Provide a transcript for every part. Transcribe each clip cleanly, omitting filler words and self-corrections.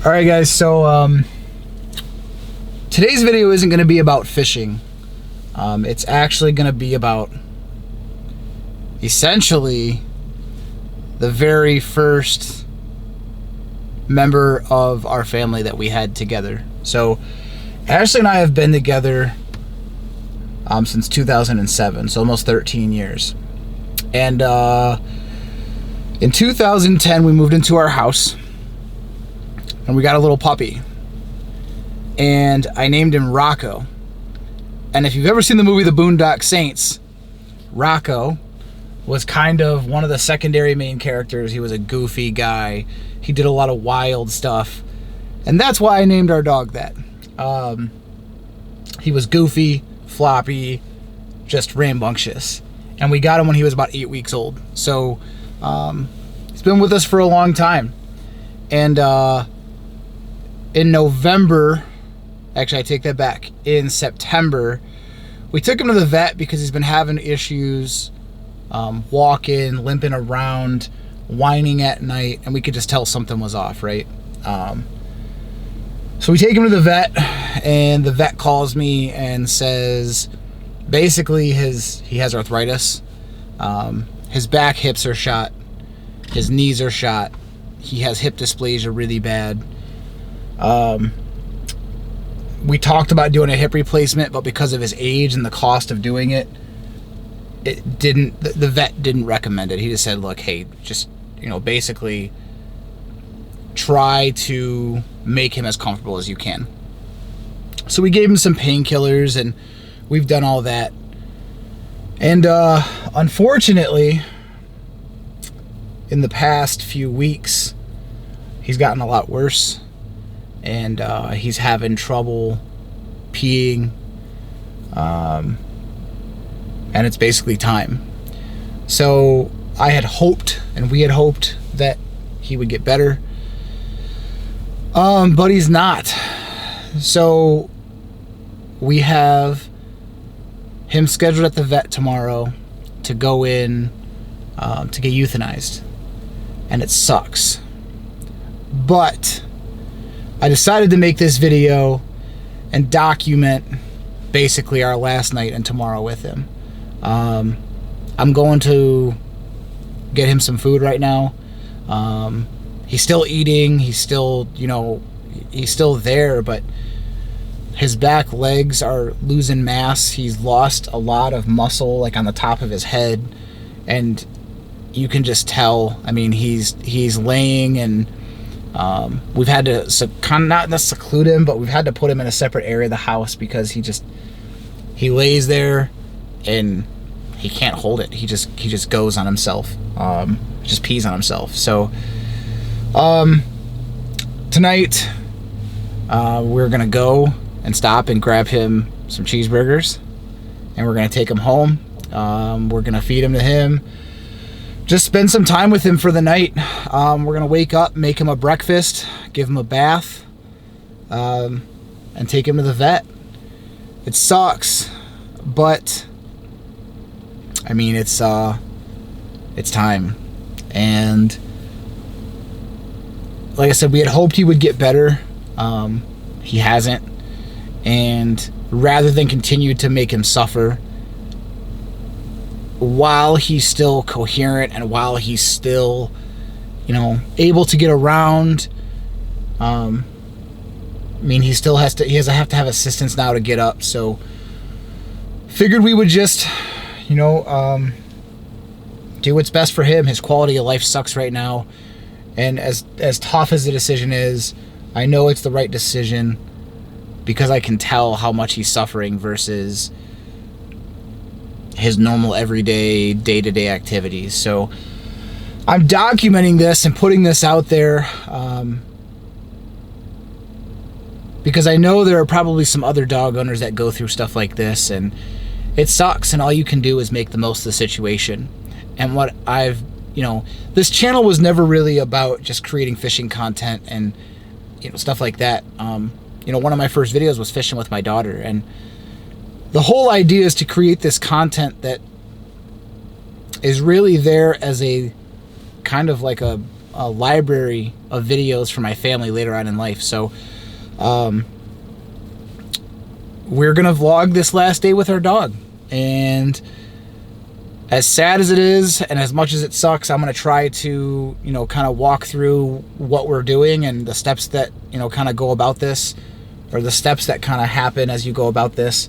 All right, guys, so today's video isn't going to be about fishing. It's actually going to be about essentially the very first member of our family that we had together. So Ashley and I have been together since 2007, so almost 13 years. And in 2010, we moved into our house. And we got a little puppy. And I named him Rocco. And if you've ever seen the movie The Boondock Saints, Rocco was kind of one of the secondary main characters. He was a goofy guy. He did a lot of wild stuff. And that's why I named our dog that. He was goofy, floppy, just rambunctious. And we got him when he was about 8 weeks old. So he's been with us for a long time. And in November, actually I take that back, in September, we took him to the vet because he's been having issues walking, limping around, whining at night, and we could just tell something was off, right? So we take him to the vet, and the vet calls me and says basically he has arthritis. His back hips are shot, his knees are shot, he has hip dysplasia really bad. We talked about doing a hip replacement, but because of his age and the cost of doing it, the vet didn't recommend it. He just said, look, hey, just, basically try to make him as comfortable as you can. So we gave him some painkillers, and we've done all that. And unfortunately, in the past few weeks, he's gotten a lot worse. And he's having trouble peeing, and it's basically time. So I had hoped, and we had hoped, that he would get better, but he's not. So we have him scheduled at the vet tomorrow to go in to get euthanized, and it sucks. But I decided to make this video and document basically our last night and tomorrow with him. I'm going to get him some food right now. He's still eating. He's still, he's still there, but his back legs are losing mass. He's lost a lot of muscle, like on the top of his head, and you can just tell. I mean, he's laying, and we've had to not seclude him, but we've had to put him in a separate area of the house because he lays there and he can't hold it. He just goes on himself. Just pees on himself. So tonight we're gonna go and stop and grab him some cheeseburgers, and we're gonna take him home. We're gonna feed him to him. Just spend some time with him for the night. We're going to wake up, make him a breakfast, give him a bath, and take him to the vet. It sucks, but I mean, it's time. And like I said, we had hoped he would get better. He hasn't. And rather than continue to make him suffer, while he's still coherent and while he's still, able to get around, I mean, he still has to have assistance now to get up. So figured we would just, do what's best for him. His quality of life sucks right now, and as tough as the decision is, I know it's the right decision because I can tell how much he's suffering versus his normal everyday day-to-day activities. So I'm documenting this and putting this out there because I know there are probably some other dog owners that go through stuff like this, and it sucks, and all you can do is make the most of the situation. And what this channel was never really about just creating fishing content and stuff like that. One of my first videos was fishing with my daughter, and the whole idea is to create this content that is really there as a kind of like a a library of videos for my family later on in life. So we're gonna vlog this last day with our dog, and as sad as it is and as much as it sucks, I'm gonna try to, you know, kind of walk through what we're doing and the steps that, you know, kind of go about this, or the steps that kind of happen as you go about this.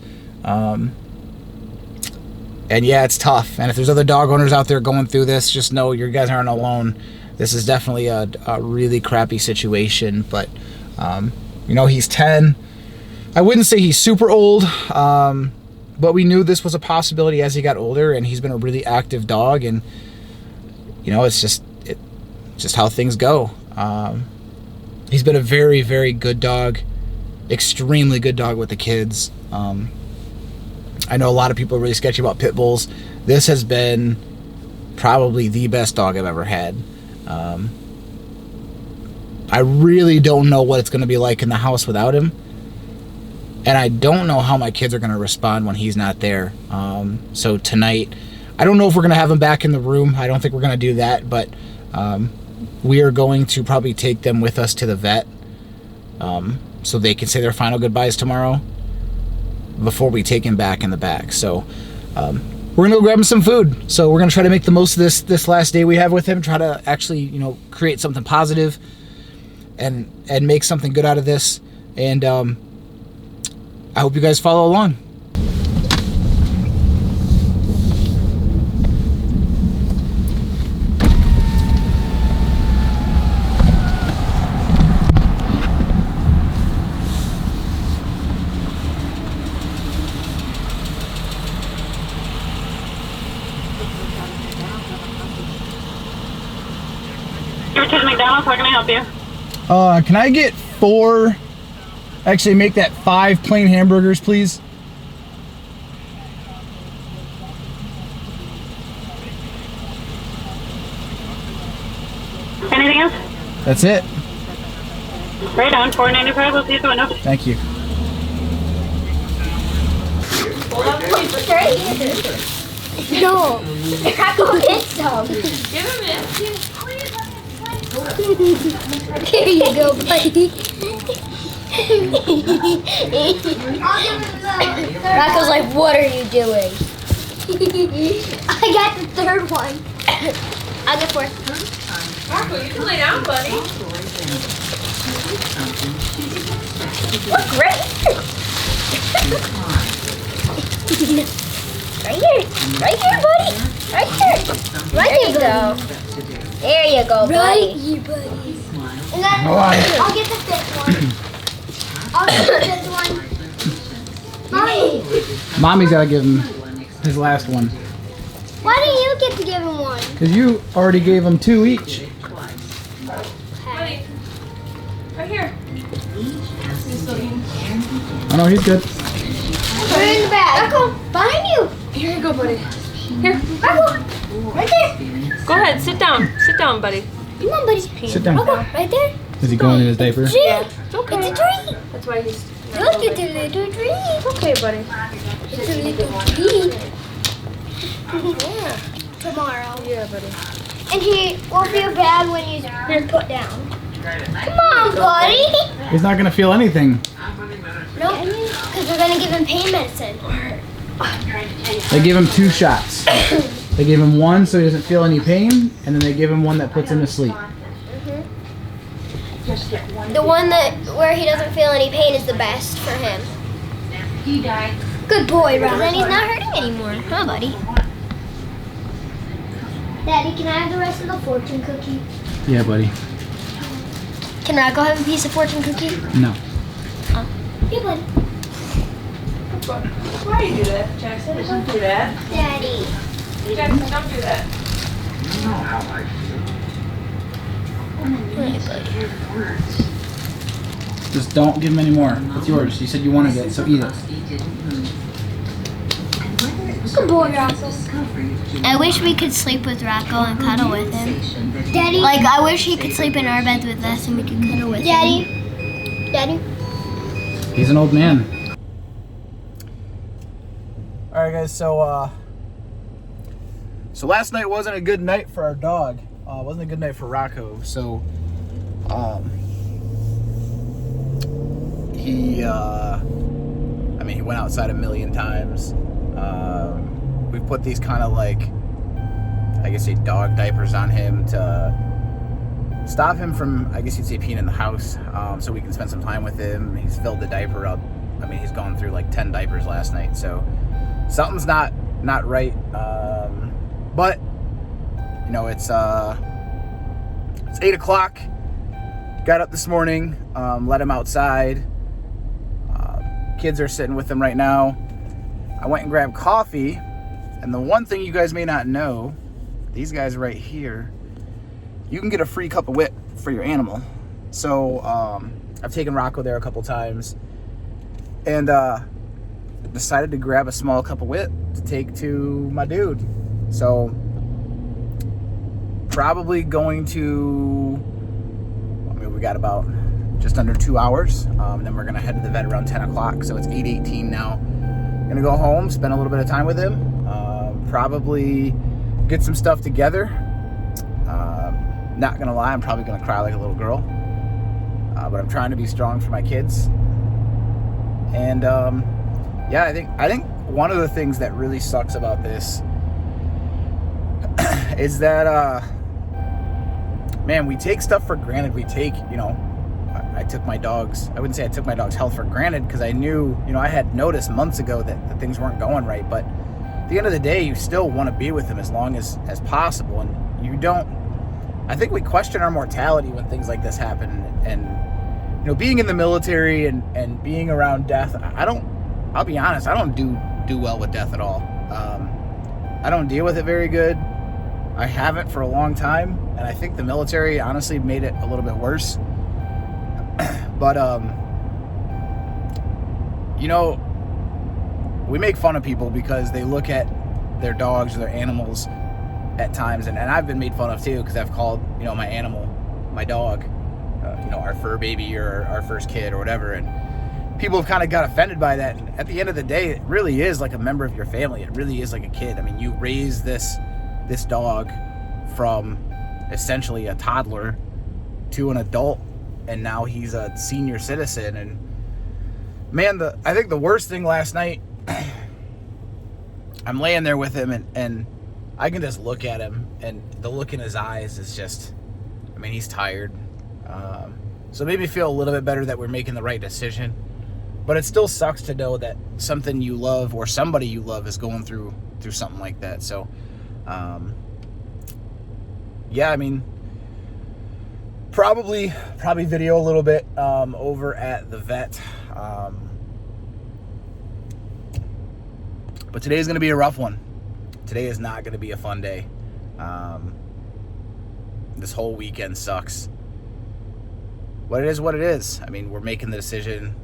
And yeah, it's tough. And if there's other dog owners out there going through this, just know you guys aren't alone. This is definitely a really crappy situation. But, you know, he's 10. I wouldn't say he's super old, but we knew this was a possibility as he got older, and he's been a really active dog. And, you know, it's just how things go. He's been a very, very good dog, extremely good dog with the kids. I know a lot of people are really sketchy about pit bulls. This has been probably the best dog I've ever had. I really don't know what it's going to be like in the house without him. And I don't know how my kids are going to respond when he's not there. So tonight, I don't know if we're going to have him back in the room. I don't think we're going to do that. But we are going to probably take them with us to the vet, so they can say their final goodbyes tomorrow before we take him back in the back. So we're gonna go grab him some food. So we're gonna try to make the most of this last day we have with him. Try to actually, you know, create something positive and make something good out of this. And I hope you guys follow along. McDonald's, how can I help you? Can I get 4, actually make that 5 plain hamburgers, please? Anything else? That's it. Right on, $4.95, we'll see you at the window. Thank you. No, Rocco get some. Give him it. Here you go, buddy. Rocco's like, what are you doing? I got the 3rd one. I'll get 4th. Rocco, you can lay down, buddy. Look, right here. Right here. Right here, buddy. Right here. Right here, go. There you go, buddy. Right here, buddy. And then I'll get the 5th one. I'll get the 5th one. Mommy. Mommy's gotta give him his last one. Why do you get to give him one? Because you already gave him 2 each. Buddy. Right here. Oh no, he's good. Put it in the bag. Rocco, behind you. Here you go, buddy. Here. Rocco, right there. Go ahead, sit down. Sit down, buddy. Come on, buddy. Sit down. Rocco, right there. Is he going in his diaper? Yeah, it's okay. It's a treat. That's why he's... Look, it's a little treat. Okay, buddy. It's a little treat. Yeah. Tomorrow. Yeah, buddy. And he won't feel bad when he's put down. Come on, buddy. He's not gonna feel anything. No, because we're gonna give him pain medicine. They give him 2 shots. They give him one so he doesn't feel any pain, and then they give him one that puts him to sleep. The one where he doesn't feel any pain is the best for him. He died. Good boy, Rob. Then he's not hurting anymore, huh, buddy? Daddy, can I have the rest of the fortune cookie? Yeah, buddy. Can I go have a piece of fortune cookie? No. Here, buddy. Why do you do that, Jackson? Don't do that. Daddy. Jackson, don't do that. You know how I feel. Just don't give him any more. It's yours. You said you wanted it, so eat it. Good boy, Rocco. I wish we could sleep with Rocco and cuddle with him. Daddy. Like, I wish he could sleep in our beds with us and we could cuddle with him. Daddy. He's an old man. Alright guys, so last night wasn't a good night for our dog. Wasn't a good night for Rocco. So he went outside a million times. We put these kind of like, I guess, dog diapers on him to stop him from, I guess you'd say, peeing in the house, so we can spend some time with him. He's filled the diaper up. I mean, he's gone through like 10 diapers last night, so something's not right. But you know, it's 8 o'clock. Got up this morning, let him outside. Kids are sitting with him right now. I went and grabbed coffee, and the one thing you guys may not know, these guys right here, you can get a free cup of wit for your animal. So I've taken Rocco there a couple times, and decided to grab a small cup of wit to take to my dude. So probably going to, we got about just under 2 hours. Then we're going to head to the vet around 10 o'clock. So it's 8:18 now. Going to go home, spend a little bit of time with him. Probably get some stuff together. Not going to lie, I'm probably going to cry like a little girl. But I'm trying to be strong for my kids. And I think one of the things that really sucks about this is that, man, we take stuff for granted. We take, I took my dog's, I wouldn't say I took my dog's health for granted, because I knew, I had noticed months ago that things weren't going right. But at the end of the day, you still want to be with him as long as possible. And you don't, I think we question our mortality when things like this happen. And being in the military and being around death, I'll be honest, I don't do well with death at all. I don't deal with it very good. I haven't for a long time, and I think the military honestly made it a little bit worse. But we make fun of people because they look at their dogs or their animals at times, and I've been made fun of too, because I've called my animal my dog, our fur baby or our first kid or whatever, and people have kind of got offended by that. And at the end of the day, it really is like a member of your family. It really is like a kid. I mean, you raise this dog from essentially a toddler to an adult, and now he's a senior citizen. And man, I think the worst thing last night, I'm laying there with him, and I can just look at him, and the look in his eyes is just, he's tired. So it made me feel a little bit better that we're making the right decision. But it still sucks to know that something you love or somebody you love is going through something like that. So, probably video a little bit over at the vet. But today's going to be a rough one. Today is not going to be a fun day. This whole weekend sucks. But it is what it is. We're making the decision.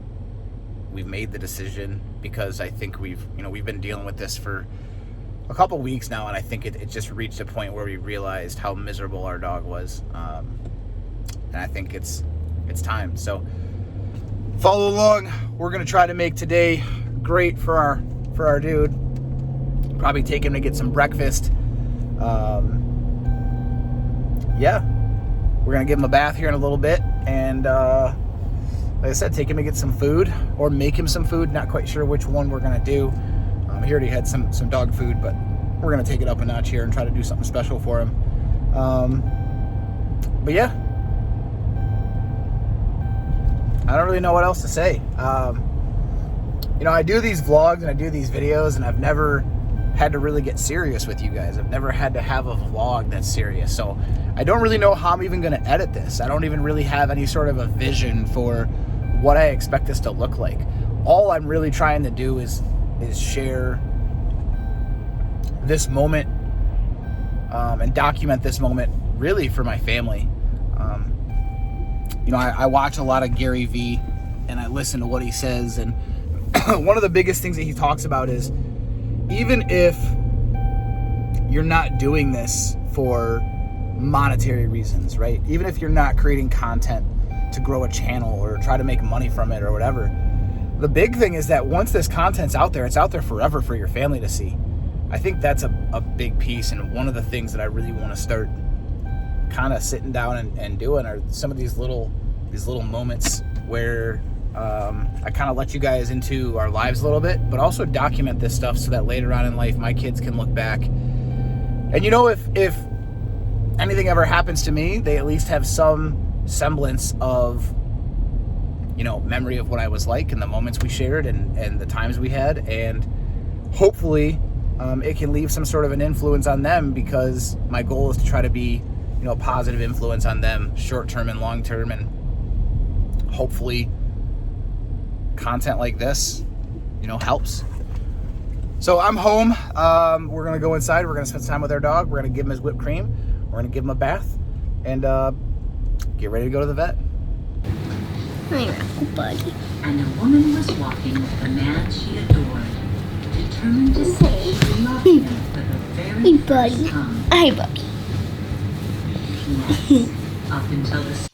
We've made the decision because I think we've been dealing with this for a couple weeks now, and I think it just reached a point where we realized how miserable our dog was. And I think it's time. So follow along. We're gonna try to make today great for our dude. Probably take him to get some breakfast. We're gonna give him a bath here in a little bit, and like I said, take him to get some food or make him some food. Not quite sure which one we're gonna do. He already had some dog food, but we're gonna take it up a notch here and try to do something special for him. But yeah, I don't really know what else to say. I do these vlogs and I do these videos, and I've never had to really get serious with you guys. I've never had to have a vlog that's serious. So I don't really know how I'm even going to edit this. I don't even really have any sort of a vision for what I expect this to look like. All I'm really trying to do is share this moment and document this moment really for my family. I watch a lot of Gary Vee, and I listen to what he says, and one of the biggest things that he talks about is, even if you're not doing this for monetary reasons, right? Even if you're not creating content to grow a channel or try to make money from it or whatever, the big thing is that once this content's out there, it's out there forever for your family to see. I think that's a big piece, and one of the things that I really want to start kind of sitting down and doing are some of these little moments where I kind of let you guys into our lives a little bit, but also document this stuff so that later on in life my kids can look back. And if anything ever happens to me, they at least have some semblance of memory of what I was like and the moments we shared and the times we had, and hopefully it can leave some sort of an influence on them, because my goal is to try to be a positive influence on them, short term and long term, and hopefully content like this helps. So I'm home. We're gonna go inside, we're gonna spend time with our dog, we're gonna give him his whipped cream, we're gonna give him a bath, and get ready to go to the vet. Hi, Rocco, buddy. And a woman was walking with a man she adored, determined to say she loved him for the very Hey, first buddy. time. Hi, buddy. Yes, up until the